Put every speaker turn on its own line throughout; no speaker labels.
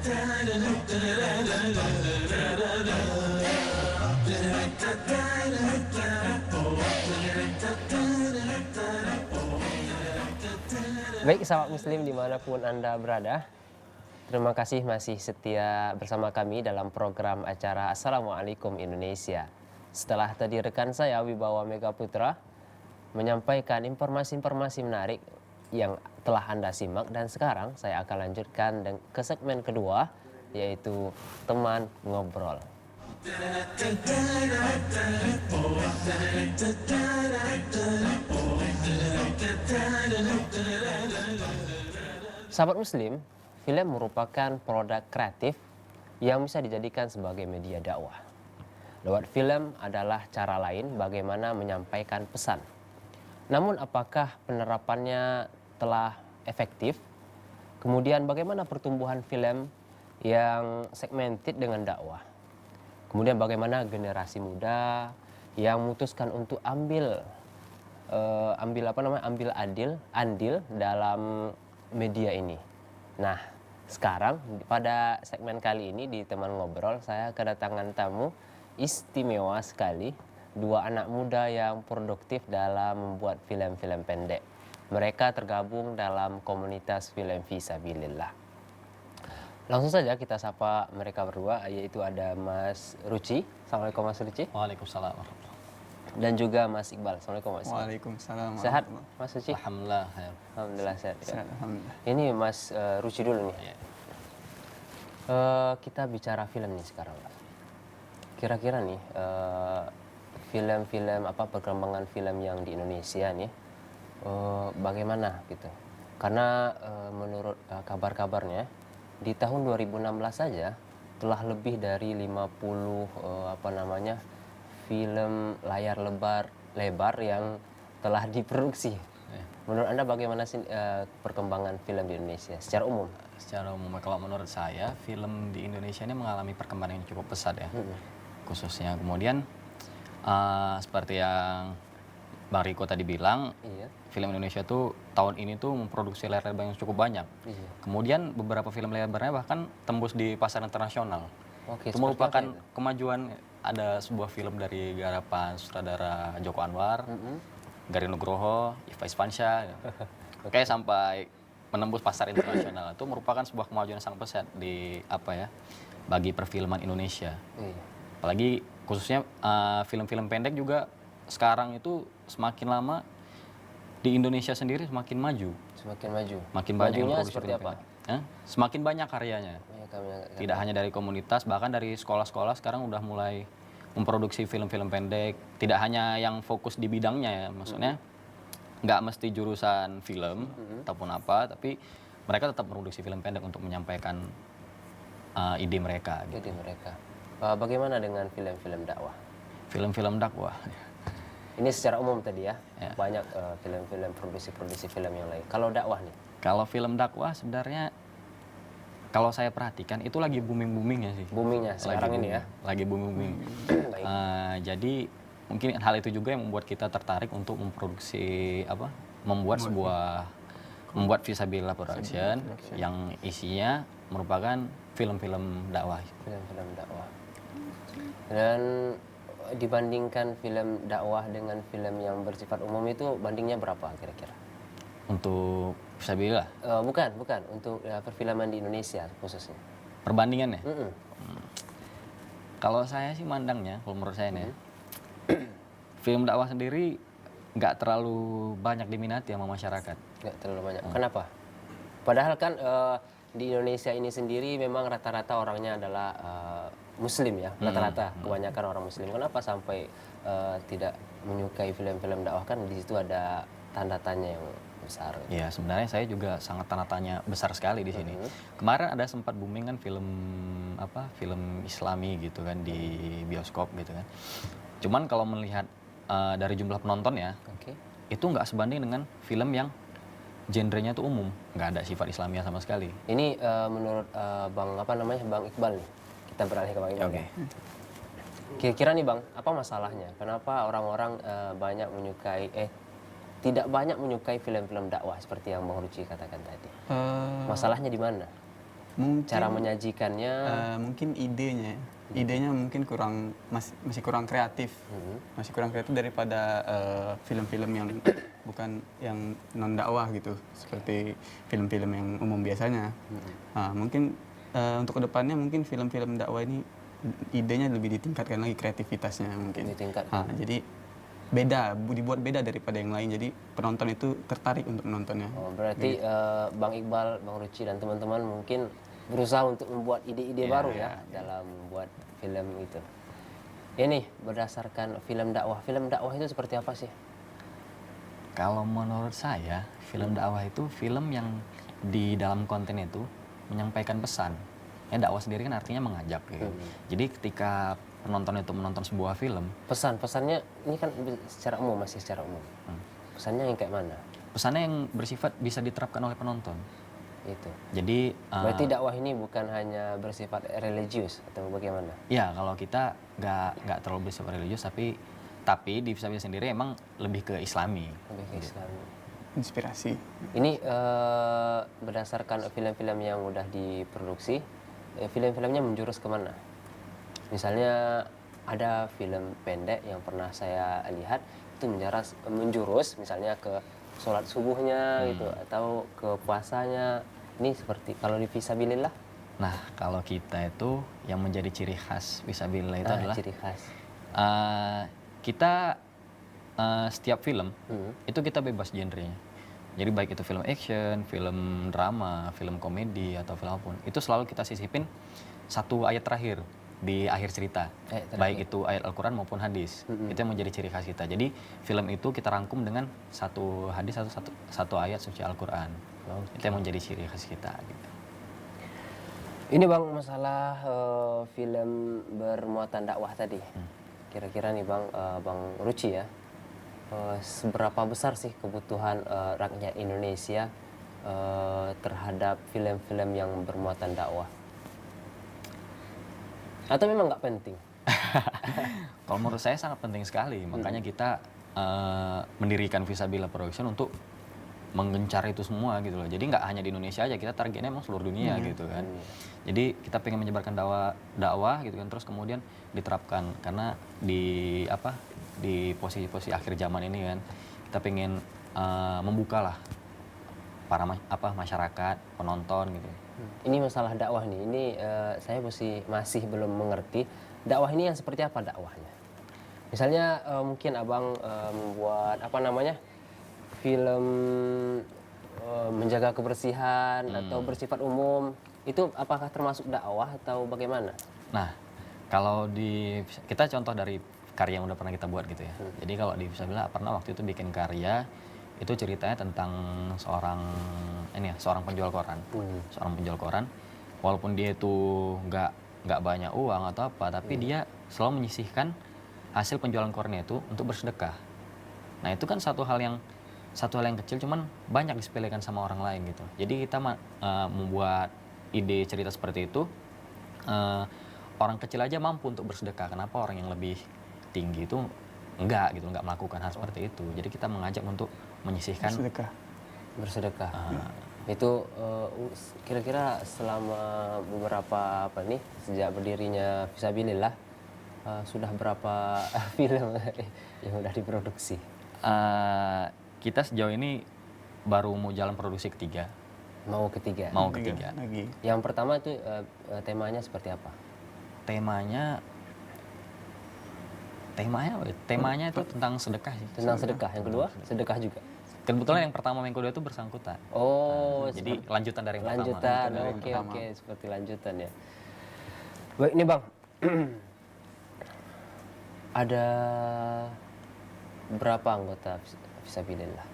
Baik, sahabat muslim dimanapun Anda berada, terima kasih masih setia bersama kami dalam program acara Assalamualaikum Indonesia. Setelah tadi rekan saya Wibawa Mega Putra menyampaikan informasi-informasi menarik yang telah Anda simak, dan sekarang saya akan lanjutkan ke segmen kedua, yaitu Teman Ngobrol. Sahabat muslim, film merupakan produk kreatif yang bisa dijadikan sebagai media dakwah. Lewat film adalah cara lain bagaimana menyampaikan pesan. Namun apakah penerapannya telah efektif? Kemudian bagaimana pertumbuhan film yang segmented dengan dakwah? Kemudian bagaimana generasi muda yang memutuskan untuk ambil andil dalam media ini. Nah, sekarang pada segmen kali ini di Teman Ngobrol saya kedatangan tamu istimewa sekali, dua anak muda yang produktif dalam membuat film-film pendek. Mereka tergabung dalam komunitas film Fisabilillah. Langsung saja kita sapa mereka berdua, yaitu ada Mas Ruci. Assalamualaikum Mas Ruci.
Waalaikumsalam.
Dan juga Mas Iqbal. Assalamualaikum Mas.
Waalaikumsalam.
Sehat Mas Ruci?
Alhamdulillah.
Alhamdulillah sehat. Ya.
Alhamdulillah.
Ini Mas Ruci dulu nih.
Ya.
Kita bicara film nih sekarang. Kira-kira nih film-film perkembangan film yang di Indonesia nih bagaimana gitu? Karena menurut kabar-kabarnya di tahun 2016 saja telah lebih dari 50 film layar lebar yang telah diproduksi. Menurut Anda bagaimana sih perkembangan film di Indonesia secara umum?
Secara umum, kalau menurut saya film di Indonesia ini mengalami perkembangan yang cukup pesat ya. Khususnya kemudian seperti yang Bang Riko tadi bilang, film Indonesia tuh tahun ini tuh memproduksi layar lebar yang cukup banyak. Kemudian beberapa film lebarnya bahkan tembus di pasar internasional. Itu merupakan kemajuan. Ada sebuah film dari garapan sutradara Joko Anwar, Garin Nugroho, Iva Isfansyah, kayak sampai menembus pasar internasional. Itu merupakan sebuah kemajuan yang sangat pesat di bagi perfilman Indonesia. Apalagi khususnya film-film pendek juga sekarang itu semakin lama di Indonesia sendiri semakin maju.
Semakin maju.
Makin banyak yang produksi
seperti
film
apa?
pendek. Semakin banyak karyanya. Tidak hanya dari komunitas, bahkan dari sekolah-sekolah sekarang udah mulai memproduksi film-film pendek. Tidak hanya yang fokus di bidangnya ya, maksudnya nggak mesti jurusan film ataupun apa, tapi mereka tetap produksi film pendek untuk menyampaikan ide mereka.
Ide mereka. Bagaimana dengan film-film dakwah?
Film-film dakwah.
Ini secara umum tadi ya. Banyak film-film produksi film yang lain. Kalau dakwah nih?
Kalau film dakwah sebenarnya kalau saya perhatikan itu lagi booming-boomingnya sih.
Boomingnya sekarang ini ya?
Lagi booming-booming. Jadi mungkin hal itu juga yang membuat kita tertarik untuk memproduksi membuat Fisabilillah Production yang isinya merupakan film-film dakwah.
Film-film dakwah. Dan dibandingkan film dakwah dengan film yang bersifat umum itu bandingnya berapa kira-kira?
Untuk Fisabilillah?
Bukan. Untuk perfilman di Indonesia khususnya.
Perbandingannya? Kalau saya sih mandangnya, kalau menurut saya nih, film dakwah sendiri nggak terlalu banyak diminati sama masyarakat.
Nggak terlalu banyak. Kenapa? Padahal kan di Indonesia ini sendiri memang rata-rata orangnya adalah Muslim ya, rata-rata kebanyakan orang Muslim. Kenapa sampai tidak menyukai film-film dakwah? Kan di situ ada tanda tanya yang besar.
Ya sebenarnya saya juga sangat tanda tanya besar sekali di sini. Kemarin ada sempat booming kan film Islami gitu kan di bioskop gitu kan. Cuman kalau melihat dari jumlah penonton ya, itu nggak sebanding dengan film yang genrenya tuh umum, nggak ada sifat Islamiyah sama sekali.
Ini menurut Bang Iqbal nih. Kita beralih ke Bang Iqbal. Kira-kira nih Bang, apa masalahnya? Kenapa orang-orang tidak banyak menyukai film-film dakwah seperti yang Bang Ruci katakan tadi? Masalahnya di mana?
Mungkin
cara menyajikannya.
mungkin idenya mungkin masih kurang kreatif. Masih kurang kreatif daripada film-film yang bukan yang non dakwah gitu, seperti film-film yang umum biasanya. Mungkin untuk kedepannya mungkin film-film dakwah ini idenya lebih ditingkatkan lagi, kreativitasnya mungkin. Jadi dibuat beda daripada yang lain, jadi penonton itu tertarik untuk menontonnya.
Berarti Bang Iqbal, Bang Ruci dan teman-teman mungkin berusaha untuk membuat ide-ide baru dalam membuat film itu. Ini berdasarkan film dakwah. Film dakwah itu seperti apa sih?
Kalau menurut saya, film dakwah itu film yang di dalam konten itu menyampaikan pesan. Ya, dakwah sendiri kan artinya mengajak gitu. Jadi ketika penonton itu menonton sebuah film,
Pesannya ini kan secara umum, masih secara umum. Pesannya yang kayak mana?
Pesannya yang bersifat bisa diterapkan oleh penonton.
Itu.
Jadi
berarti dakwah ini bukan hanya bersifat religius atau bagaimana?
Ya, kalau kita nggak terlalu bersifat religius, tapi di Visabilillah sendiri emang lebih ke Islami.
Lebih ke Islami.
Inspirasi.
Ini berdasarkan film-film yang udah diproduksi, film-filmnya menjurus kemana? Misalnya ada film pendek yang pernah saya lihat itu menjurus misalnya ke sholat subuhnya gitu, atau ke puasanya. Ini seperti kalau di Visabilillah.
Nah, kalau kita itu yang menjadi ciri khas Visabilillah itu adalah
ciri khas.
Kita setiap film itu kita bebas genrenya. Jadi baik itu film action, film drama, film komedi atau film apapun, itu selalu kita sisipin satu ayat terakhir di akhir cerita, baik itu ayat Al-Quran maupun hadis. Itu yang menjadi ciri khas kita. Jadi film itu kita rangkum dengan satu hadis atau satu ayat suci Al-Quran. Itu yang menjadi ciri khas kita. Gitu.
Ini Bang, masalah film bermuatan dakwah tadi. Kira-kira nih Bang, Bang Ruci ya, seberapa besar sih kebutuhan rakyat Indonesia terhadap film-film yang bermuatan dakwah? Atau memang nggak penting?
Kalau menurut saya sangat penting sekali. Makanya kita mendirikan Visabilillah Production untuk menggencar itu semua gitu loh. Jadi nggak hanya di Indonesia aja, kita targetnya emang seluruh dunia gitu kan. Jadi kita pengen menyebarkan dakwah gitu kan, terus kemudian diterapkan, karena di posisi-posisi akhir zaman ini kan kita pengen membuka lah para masyarakat, penonton gitu.
Ini masalah dakwah nih. Ini saya masih belum mengerti dakwah ini yang seperti apa dakwahnya. Misalnya mungkin Abang membuat film menjaga kebersihan atau bersifat umum, itu apakah termasuk dakwah atau bagaimana?
Nah, kalau kita contoh dari karya yang udah pernah kita buat gitu ya. Jadi kalau di Visabilillah pernah waktu itu bikin karya, itu ceritanya tentang seorang penjual koran. Seorang penjual koran, walaupun dia itu nggak banyak uang atau apa, tapi dia selalu menyisihkan hasil penjualan korannya itu untuk bersedekah. Nah, itu kan satu hal yang kecil, cuman banyak disepelekan sama orang lain gitu. Jadi kita membuat ide cerita seperti itu, orang kecil aja mampu untuk bersedekah. Kenapa orang yang lebih tinggi itu enggak melakukan hal seperti itu. Jadi kita mengajak untuk menyisihkan
bersedekah. Itu kira-kira selama beberapa sejak berdirinya Visabilillah sudah berapa film yang udah diproduksi?
Kita sejauh ini baru mau jalan produksi ketiga.
Mau ketiga
lagi.
Yang pertama itu temanya seperti apa?
Temanya itu tentang sedekah sih.
Tentang sedekah. Yang kedua sedekah juga.
Kebetulan yang pertama yang kedua itu bersangkutan. Jadi lanjutan dari yang pertama.
Oke, seperti lanjutan ya. Baik, ini Bang. Ada berapa anggota Visabilillah?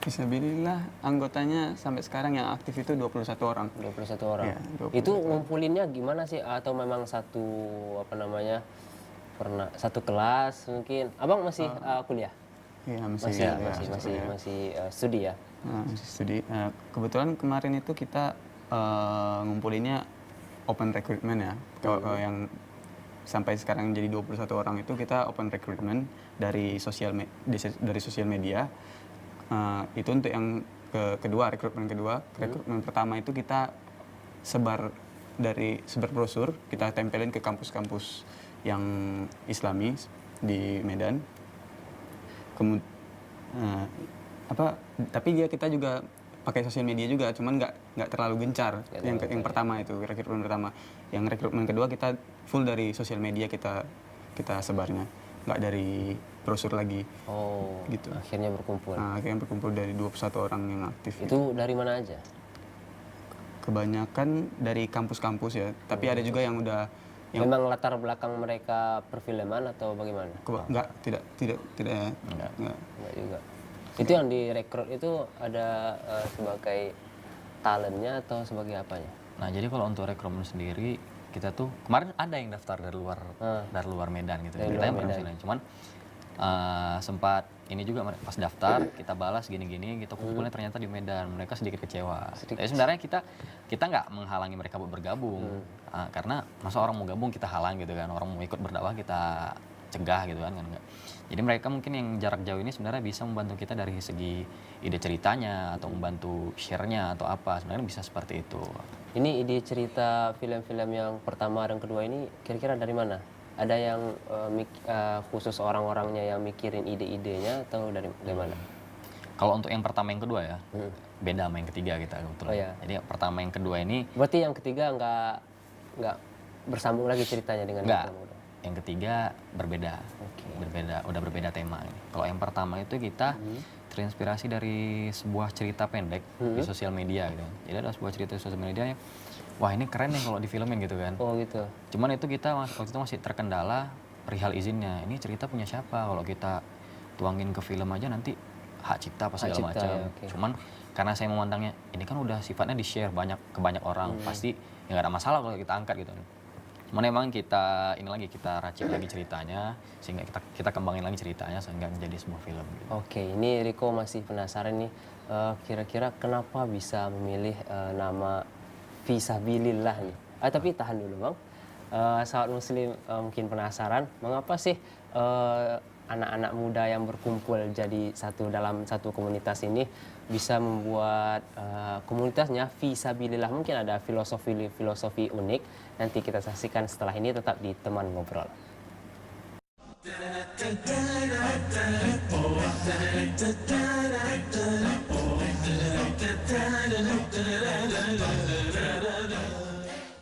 Visabilillah anggotanya sampai sekarang yang aktif itu 21 orang.
21 orang.
Ya, 21.
Itu ngumpulinnya gimana sih? Atau memang satu satu kelas mungkin? Abang masih kuliah?
Iya,
masih studi ya?
Masih studi. Kebetulan kemarin itu kita ngumpulinnya open recruitment ya. Yang sampai sekarang jadi 21 orang itu kita open recruitment dari sosial media. Itu untuk yang rekrutmen kedua. Rekrutmen pertama itu kita sebar brosur, kita tempelin ke kampus-kampus yang Islami di Medan. Tapi kita juga pakai sosial media juga, cuman nggak terlalu gencar. Yang pertama itu rekrutmen pertama. Yang rekrutmen kedua kita full dari sosial media kita sebarnya, nggak dari brosur lagi.
Oh,
gitu.
Akhirnya berkumpul.
Nah, akhirnya berkumpul dari 21 orang yang aktif.
Itu dari mana aja?
Kebanyakan dari kampus-kampus ya, tapi ada juga yang udah
Memang latar belakang mereka perfilman atau bagaimana?
tidak ya.
Enggak.
Enggak juga. Itu yang direkrut itu ada sebagai talentnya atau sebagai apanya?
Nah, jadi kalau untuk rekrutmen sendiri, kita tuh kemarin ada yang daftar dari luar Medan gitu.
Dari
Kita
luar
yang
Medan.
perfilman. Cuman sempat ini juga pas daftar kita balas gini-gini, kita kumpulnya ternyata di Medan. Mereka sedikit kecewa. Tapi sebenarnya kita nggak menghalangi mereka buat bergabung. Karena masa orang mau gabung kita halang gitu kan, orang mau ikut berdakwah kita cegah gitu kan enggak. Jadi mereka mungkin yang jarak jauh ini sebenarnya bisa membantu kita dari segi ide ceritanya atau membantu share-nya atau apa, sebenarnya bisa seperti itu.
Ini ide cerita film-film yang pertama dan kedua ini kira-kira dari mana? Ada yang khusus orang-orangnya yang mikirin ide-idenya atau dari mana?
Kalau untuk yang pertama yang kedua ya, beda sama yang ketiga kita kebetulan.
Oh, ya.
Jadi yang pertama yang kedua ini
Berarti yang ketiga nggak bersambung lagi ceritanya dengan
enggak.
yang kedua?
Yang ketiga berbeda.
Oke.
Udah berbeda tema ini. Kalau yang pertama itu kita terinspirasi dari sebuah cerita pendek di sosial media gitu. Jadi ada sebuah cerita di sosial media yang wah ini keren nih kalau difilmin gitu kan.
Oh gitu.
Cuman itu kita waktu itu masih terkendala perihal izinnya. Ini cerita punya siapa? Kalau kita tuangin ke film aja nanti hak cipta apa segala
Hak cipta,
macam.
ya, oke.
Cuman karena saya memandangnya ini kan udah sifatnya di-share ke banyak orang, pasti ya nggak ada masalah kalau kita angkat gitu. Cuman emang kita racik lagi ceritanya sehingga kita kembangin lagi ceritanya sehingga menjadi sebuah film gitu.
Oke, ini Riko masih penasaran nih, kira-kira kenapa bisa memilih nama Fisabilillah nih? Tapi tahan dulu bang, sahabat muslim mungkin penasaran, mengapa sih anak-anak muda yang berkumpul jadi dalam satu komunitas ini bisa membuat komunitasnya Fisabilillah? Mungkin ada filosofi unik, nanti kita saksikan setelah ini, tetap di Teman Ngobrol.
Da da da da da da da da da da